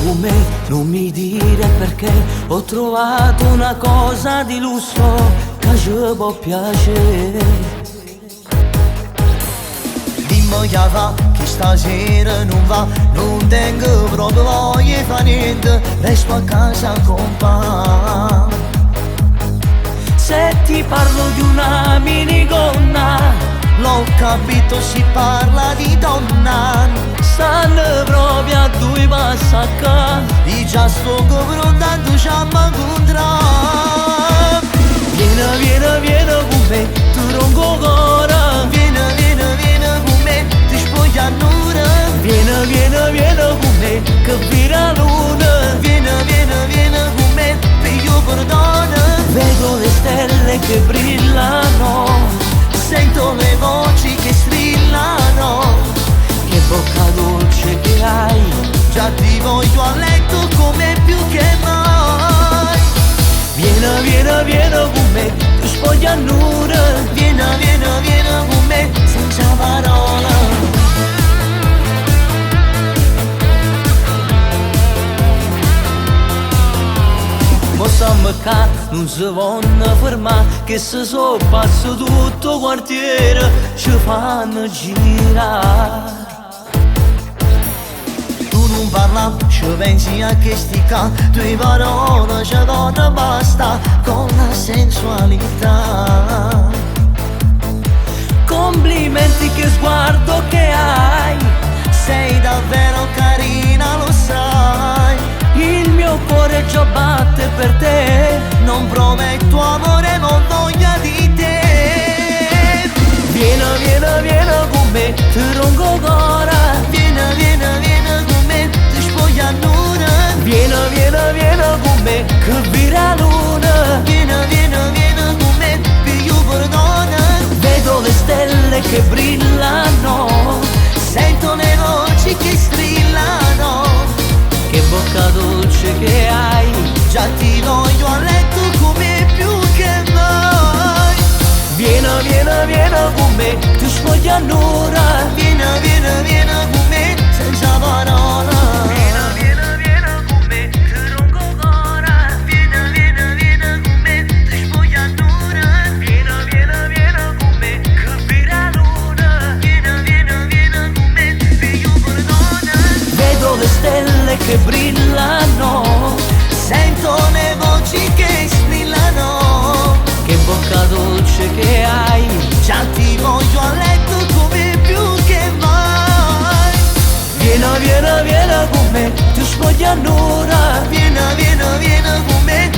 Con me, non mi dire perché ho trovato una cosa di lusso che ci può piacere. Dimmi che va, che stasera non va, non tengo proprio voglia di fare niente, resto a casa con pa. Se ti parlo di una minigonna, l'ho capito, si parla di donna, stanno proprio a due passi a casa. io già sto confrontando, ci incontrare. Vieni, vieni, vieni con me, tu non cuore. Vieni, vieni, vieni con me, ti spoglio a nura. Vieni, vieni, vieni con me, che vira luna. Vieni, vieni, vieni con me, piglio perdono. Vedo le stelle che brillano, Sento le voci che strillano, che bocca dolce che hai. già ti voglio a letto come più che mai. Vieni, vieni, vieni con me, tu spoglia nura. Vieni, vieni, vieni con me, senza parola. Mo siamo qua, non si vanno fermare, che se so passa tutto quartiere, ci fanno girare. Tu non parla, ci pensi a che stica, tue parole ci vanno basta con la sensualità. Complimenti, che sguardo che hai, Sei davvero carina, lo sai. il mio cuore già batte per te. Non prometto amore, ma ho voglia di te. Vieni, vieni, vieni con me, ti ronco cuore. Vieni, vieni, vieni con me, ti spoglio a nura. Vieni, vieni, vieni con me, che vira luna. Vieni, vieni, vieni con me, piglio perdono. Vedo le stelle che brillano, Sento le voci che strillano, che bocca dolce che hai. già ti voglio a letto come più che mai. Vieni, vieni, vieni con me, tu spoglia nura. Vieni, vieni, vieni con me, senza parola. Vieni, vieni, vieni con me, ti ronco cuore. Vieni, vieni, vieni con me, ti spoglio a nura. Vieni, vieni, vieni con me, che vira luna. Vieni, vieni, vieni con me, piglio perdono. Vedo le stelle che brillano, Sento le voci che strillano, che bocca dolce che hai. già ti voglio a letto come più che mai. Vieni, vieni, vieni con me, tu spoglia nura. Vieni, vieni, vieni con me,